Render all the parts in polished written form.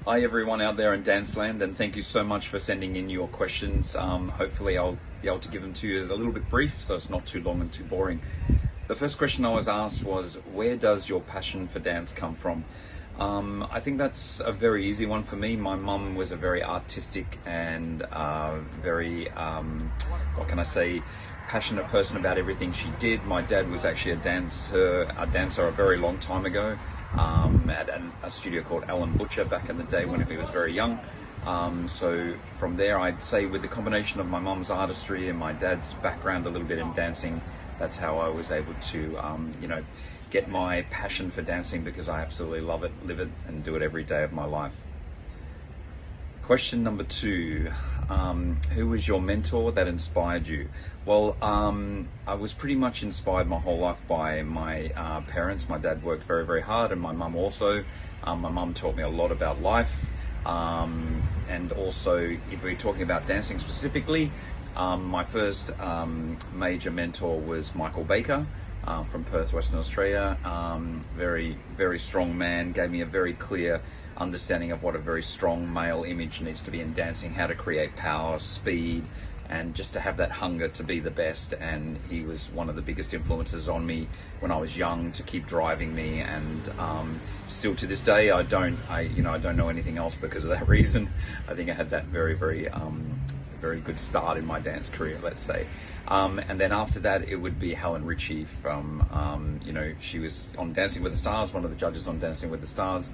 Hi everyone out there in Danceland, and thank you so much for sending in your questions. Hopefully I'll be able to give them to you a little bit brief so it's not too long and too boring. The first question I was asked was, where does your passion for dance come from? I think that's a very easy one for me. My mum was a very artistic and very, what can I say, passionate person about everything she did. My dad was actually a dancer a very long time ago. At a studio called Alan Butcher back in the day when he was very young. So from there, I'd say with the combination of my mum's artistry and my dad's background a little bit in dancing, that's how I was able to, get my passion for dancing, because I absolutely love it, live it, and do it every day of my life. Question number 2, who was your mentor that inspired you? Well, I was pretty much inspired my whole life by my parents. My dad worked very, very hard, and my mum also. My mum taught me a lot about life, and also, if we're talking about dancing specifically, my first major mentor was Michael Baker from Perth, Western Australia. Very, very strong man, gave me a very clear understanding of what a very strong male image needs to be in dancing, how to create power, speed, and just to have that hunger to be the best. And he was one of the biggest influences on me when I was young to keep driving me, and still to this day I don't know anything else because of that reason. I think I had that very, very good start in my dance career, let's say. And then after that, it would be Helen Ritchie from, she was on Dancing with the Stars, one of the judges on Dancing with the Stars.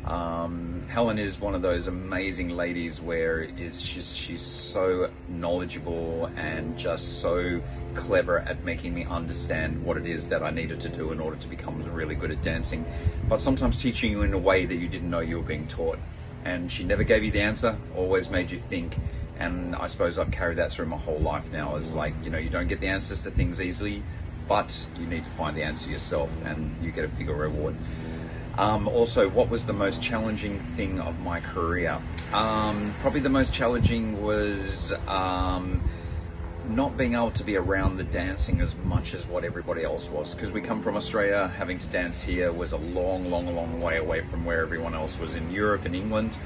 Helen is one of those amazing ladies where she's so knowledgeable and just so clever at making me understand what it is that I needed to do in order to become really good at dancing, but sometimes teaching you in a way that you didn't know you were being taught. And she never gave you the answer, always made you think. And I suppose I've carried that through my whole life now. It's like, you don't get the answers to things easily, but you need to find the answer yourself, and you get a bigger reward. Also, what was the most challenging thing of my career? Probably the most challenging was not being able to be around the dancing as much as what everybody else was, because we come from Australia. Having to dance here was a long way away from where everyone else was in Europe and England.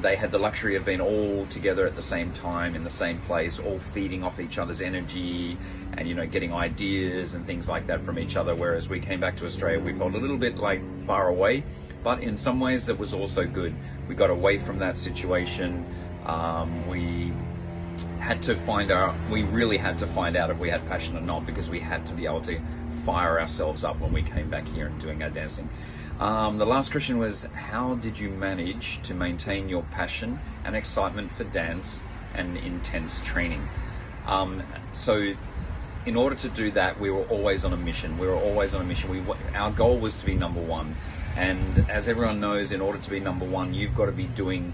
They had the luxury of being all together at the same time in the same place, all feeding off each other's energy and, getting ideas and things like that from each other. Whereas we came back to Australia, we felt a little bit like far away, but in some ways that was also good. We got away from that situation. We really had to find out if we had passion or not, because we had to be able to fire ourselves up when we came back here and doing our dancing. The last question was, how did you manage to maintain your passion and excitement for dance and intense training? So in order to do that, we were always on a mission. Our goal was to be number one. And as everyone knows, in order to be number one, you've got to be doing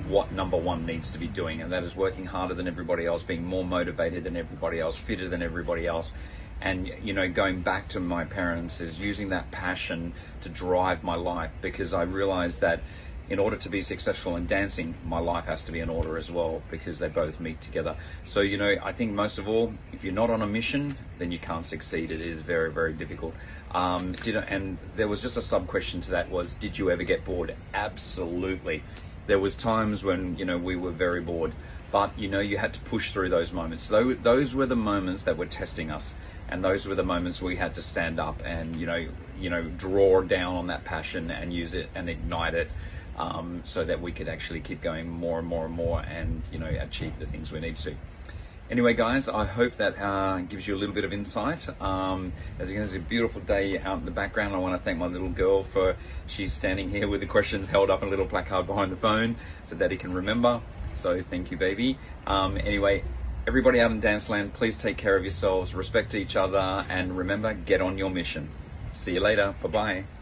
what number one needs to be doing. And that is working harder than everybody else, being more motivated than everybody else, fitter than everybody else. And, going back to my parents, is using that passion to drive my life, because I realized that in order to be successful in dancing, my life has to be in order as well, because they both meet together. So, I think most of all, if you're not on a mission, then you can't succeed. It is very, very difficult. And there was just a sub question to that was, did you ever get bored? Absolutely. There was times when, we were very bored, but, you had to push through those moments. Those were the moments that were testing us. And those were the moments we had to stand up and, draw down on that passion and use it and ignite it, so that we could actually keep going more and more and more and, achieve the things we need to. Anyway, guys, I hope that gives you a little bit of insight. As you can see, it's a beautiful day out in the background. I want to thank my little girl she's standing here with the questions held up in a little placard behind the phone so that he can remember. So thank you, baby. Anyway, everybody out in Danceland, please take care of yourselves, respect each other, and remember, get on your mission. See you later. Bye-bye.